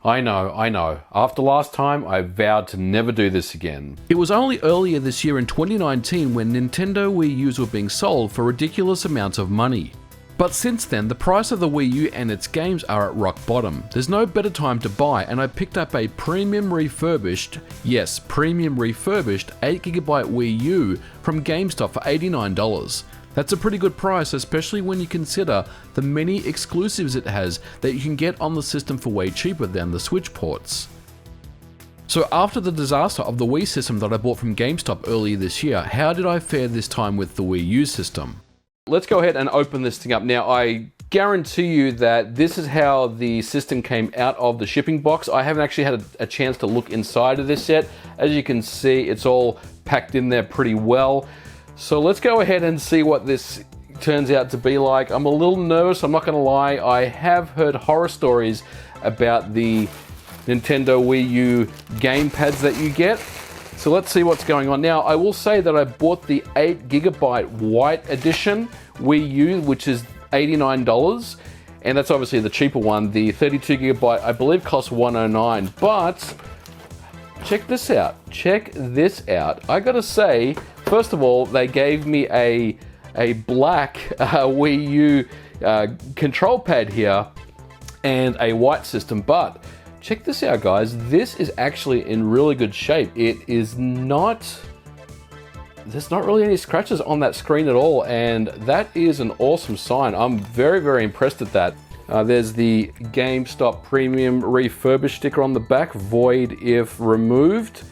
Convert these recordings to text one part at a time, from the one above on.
I know. After last time, I vowed to never do this again. It was only earlier this year in 2019 when Nintendo Wii U's were being sold for ridiculous amounts of money. But since then, the price of the Wii U and its games are at rock bottom. There's no better time to buy, and I picked up a premium refurbished, yes, premium refurbished 8GB Wii U from Gamestop for $89. That's a pretty good price, especially when you consider the many exclusives it has that you can get on the system for way cheaper than the Switch ports. So after the disaster of the Wii system that I bought from GameStop earlier this year, how did I fare this time with the Wii U system? Let's go ahead and open this thing up. Now, I guarantee you that this is how the system came out of the shipping box. I haven't actually had a chance to look inside of this yet. As you can see, it's all packed in there pretty well. So let's go ahead and see what this turns out to be like. I'm a little nervous, I'm not gonna lie. I have heard horror stories about the Nintendo Wii U gamepads that you get. So let's see what's going on. Now, I will say that I bought the 8GB white edition Wii U, which is $89. And that's obviously the cheaper one. The 32GB, I believe, costs $109. But check this out. Check this out. I gotta say, first of all, they gave me a black Wii U control pad here and a white system, but check this out, guys. This is actually in really good shape. It is not, there's not really any scratches on that screen at all, and that is an awesome sign. I'm very, very impressed at that. There's the GameStop Premium Refurbished sticker on the back, void if removed.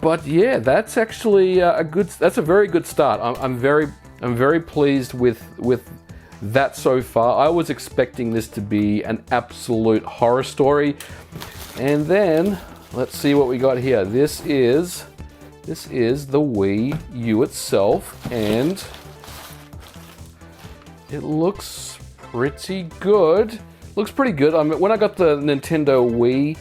But yeah, that's actually that's a very good start. I'm very pleased with that so far. I was expecting this to be an absolute horror story. And then let's see what we got here. This is the Wii U itself, and it looks pretty good. Looks pretty good. I mean, when I got the Nintendo Wii,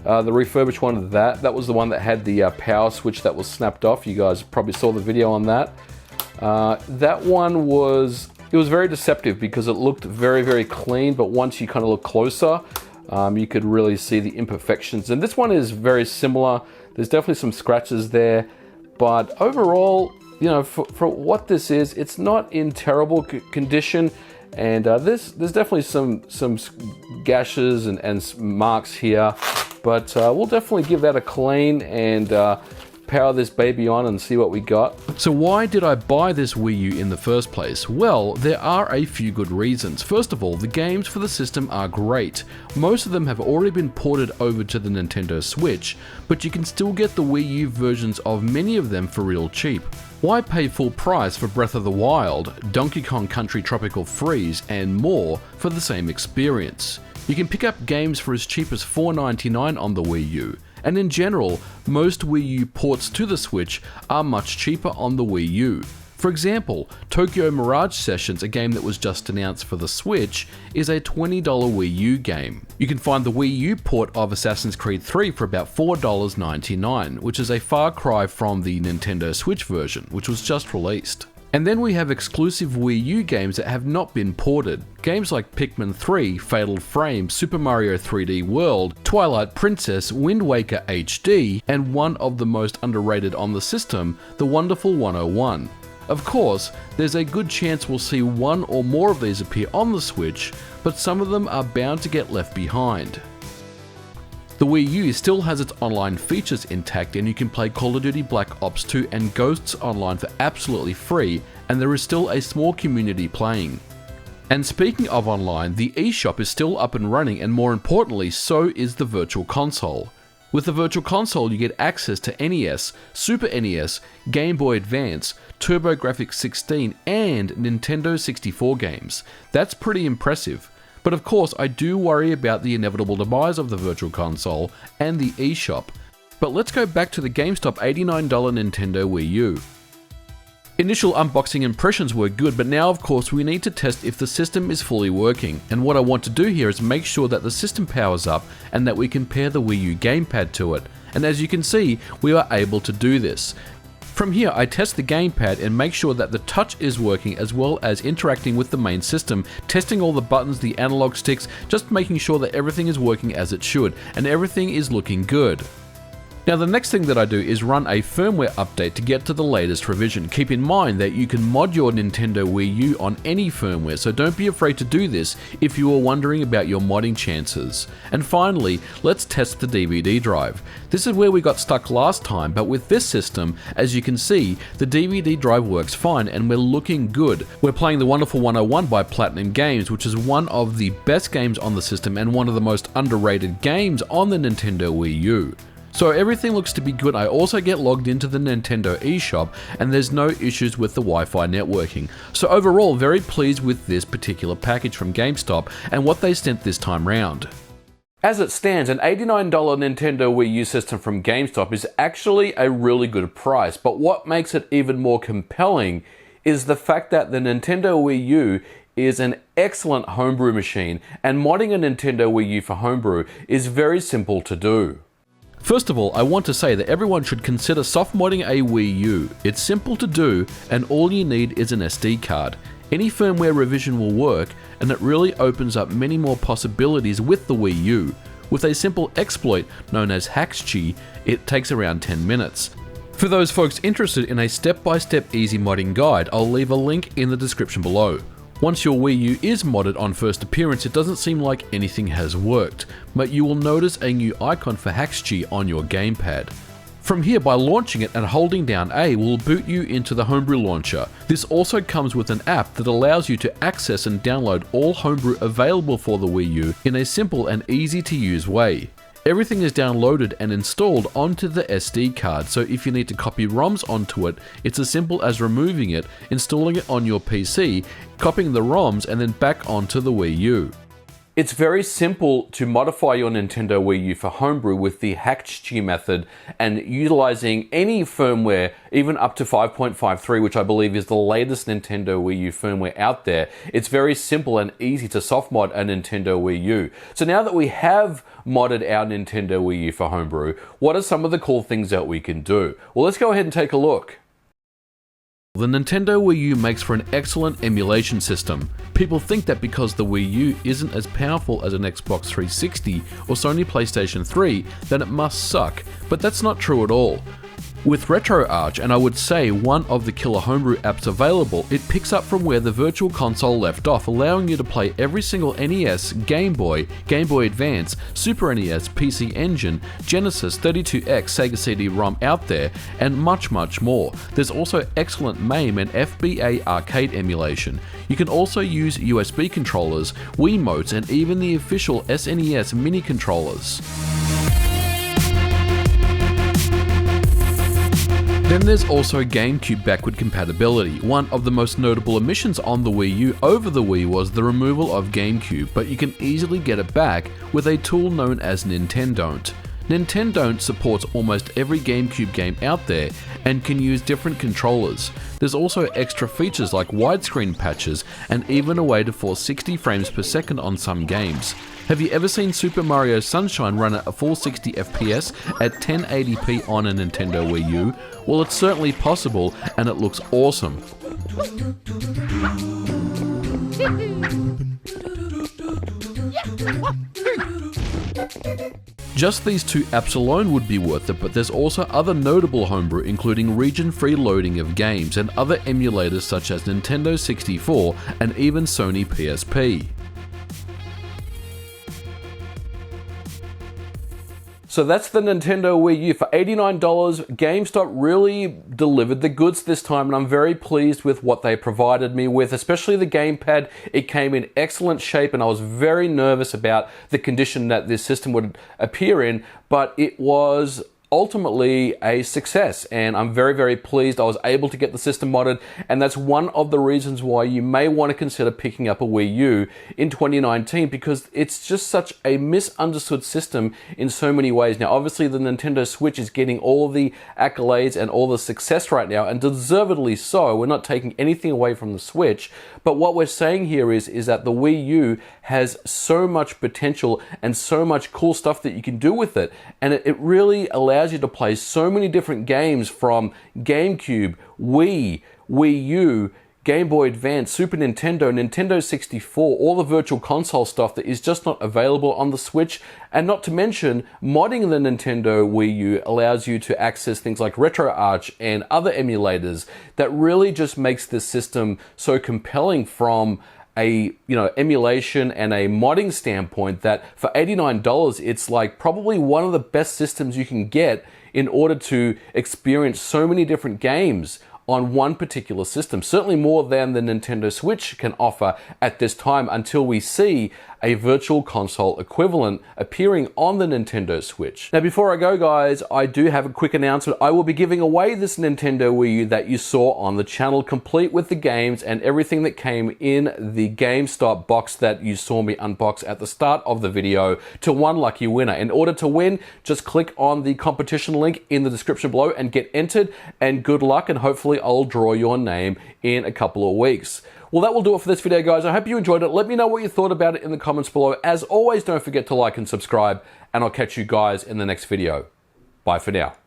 the refurbished one of that was the one that had the power switch that was snapped off. You guys probably saw the video on that. That one was very deceptive because it looked very, very clean, but once you kind of look closer, you could really see the imperfections. And this one is very similar. There's definitely some scratches there, but overall, you know, for what this is, it's not in terrible condition. And there's definitely some gashes and marks here, but we'll definitely give that a clean and power this baby on and see what we got. So why did I buy this Wii U in the first place? Well, there are a few good reasons. First of all, the games for the system are great. Most of them have already been ported over to the Nintendo Switch, but you can still get the Wii U versions of many of them for real cheap. Why pay full price for Breath of the Wild, Donkey Kong Country Tropical Freeze, and more for the same experience? You can pick up games for as cheap as $4.99 on the Wii U. And in general, most Wii U ports to the Switch are much cheaper on the Wii U. For example, Tokyo Mirage Sessions, a game that was just announced for the Switch, is a $20 Wii U game. You can find the Wii U port of Assassin's Creed 3 for about $4.99, which is a far cry from the Nintendo Switch version, which was just released. And then we have exclusive Wii U games that have not been ported. Games like Pikmin 3, Fatal Frame, Super Mario 3D World, Twilight Princess, Wind Waker HD, and one of the most underrated on the system, The Wonderful 101. Of course, there's a good chance we'll see one or more of these appear on the Switch, but some of them are bound to get left behind. The Wii U still has its online features intact, and you can play Call of Duty Black Ops 2 and Ghosts online for absolutely free, and there is still a small community playing. And speaking of online, the eShop is still up and running, and more importantly, so is the Virtual Console. With the Virtual Console, you get access to NES, Super NES, Game Boy Advance, TurboGrafx 16, and Nintendo 64 games. That's pretty impressive. But of course, I do worry about the inevitable demise of the Virtual Console and the eShop. But let's go back to the GameStop $89 Nintendo Wii U. Initial unboxing impressions were good, but now of course we need to test if the system is fully working. And what I want to do here is make sure that the system powers up and that we can pair the Wii U gamepad to it. And as you can see, we are able to do this. From here, I test the gamepad and make sure that the touch is working as well as interacting with the main system, testing all the buttons, the analog sticks, just making sure that everything is working as it should, and everything is looking good. Now the next thing that I do is run a firmware update to get to the latest revision. Keep in mind that you can mod your Nintendo Wii U on any firmware, so don't be afraid to do this if you are wondering about your modding chances. And finally, let's test the DVD drive. This is where we got stuck last time, but with this system, as you can see, the DVD drive works fine and we're looking good. We're playing The Wonderful 101 by Platinum Games, which is one of the best games on the system and one of the most underrated games on the Nintendo Wii U. So everything looks to be good. I also get logged into the Nintendo eShop and there's no issues with the Wi-Fi networking. So overall, very pleased with this particular package from Gamestop and what they sent this time round. As it stands, an $89 Nintendo Wii U system from Gamestop is actually a really good price, but what makes it even more compelling is the fact that the Nintendo Wii U is an excellent homebrew machine, and modding a Nintendo Wii U for homebrew is very simple to do. First of all, I want to say that everyone should consider soft modding a Wii U. It's simple to do, and all you need is an SD card. Any firmware revision will work, and it really opens up many more possibilities with the Wii U. With a simple exploit known as HacksG, it takes around 10 minutes. For those folks interested in a step-by-step easy modding guide, I'll leave a link in the description below. Once your Wii U is modded on first appearance, it doesn't seem like anything has worked, but you will notice a new icon for HacksG on your gamepad. From here, by launching it and holding down A will boot you into the Homebrew launcher. This also comes with an app that allows you to access and download all Homebrew available for the Wii U in a simple and easy to use way. Everything is downloaded and installed onto the SD card, so if you need to copy ROMs onto it, it's as simple as removing it, installing it on your PC, copying the ROMs, and then back onto the Wii U. It's very simple to modify your Nintendo Wii U for homebrew with the HacksG method and utilizing any firmware, even up to 5.53, which I believe is the latest Nintendo Wii U firmware out there. It's very simple and easy to soft mod a Nintendo Wii U. So now that we have modded our Nintendo Wii U for homebrew, what are some of the cool things that we can do? Well, let's go ahead and take a look. The Nintendo Wii U makes for an excellent emulation system. People think that because the Wii U isn't as powerful as an Xbox 360 or Sony PlayStation 3, then it must suck, but that's not true at all. With RetroArch, and I would say one of the killer homebrew apps available, it picks up from where the Virtual Console left off, allowing you to play every single NES, Game Boy, Game Boy Advance, Super NES, PC Engine, Genesis, 32X, Sega CD-ROM out there, and much more. There's also excellent MAME and FBA arcade emulation. You can also use USB controllers, Wiimotes, and even the official SNES mini controllers. Then there's also GameCube backward compatibility. One of the most notable omissions on the Wii U over the Wii was the removal of GameCube, but you can easily get it back with a tool known as Nintendon't. Nintendon't supports almost every GameCube game out there and can use different controllers. There's also extra features like widescreen patches and even a way to force 60 frames per second on some games. Have you ever seen Super Mario Sunshine run at a full 60 FPS at 1080p on a Nintendo Wii U? Well, it's certainly possible and it looks awesome. Just these two apps alone would be worth it, but there's also other notable homebrew including region-free loading of games and other emulators such as Nintendo 64 and even Sony PSP. So that's the Nintendo Wii U. For $89, GameStop really delivered the goods this time, and I'm very pleased with what they provided me with, especially the gamepad. It came in excellent shape, and I was very nervous about the condition that this system would appear in, but it was ultimately a success, and I'm very pleased I was able to get the system modded, and that's one of the reasons why you may want to consider picking up a Wii U in 2019, because it's just such a misunderstood system in so many ways. Now obviously the Nintendo Switch is getting all the accolades and all the success right now, and deservedly so. We're not taking anything away from the Switch, but what we're saying here is that the Wii U has so much potential and so much cool stuff that you can do with it, and it really allows allows you to play so many different games from GameCube, Wii, Wii U, Game Boy Advance, Super Nintendo, Nintendo 64, all the virtual console stuff that is just not available on the Switch. And not to mention, modding the Nintendo Wii U allows you to access things like RetroArch and other emulators that really just makes this system so compelling from a emulation and a modding standpoint, that for $89 it's like probably one of the best systems you can get in order to experience so many different games on one particular system. Certainly more than the Nintendo Switch can offer at this time, until we see a virtual console equivalent appearing on the Nintendo Switch. Now, before I go, guys, I do have a quick announcement. I will be giving away this Nintendo Wii U that you saw on the channel, complete with the games and everything that came in the Gamestop box that you saw me unbox at the start of the video, to one lucky winner. In order to win, just click on the competition link in the description below and get entered, and good luck, and hopefully I'll draw your name in a couple of weeks. Well, that will do it for this video, guys. I hope you enjoyed it. Let me know what you thought about it in the comments below. As always, don't forget to like and subscribe, and I'll catch you guys in the next video. Bye for now.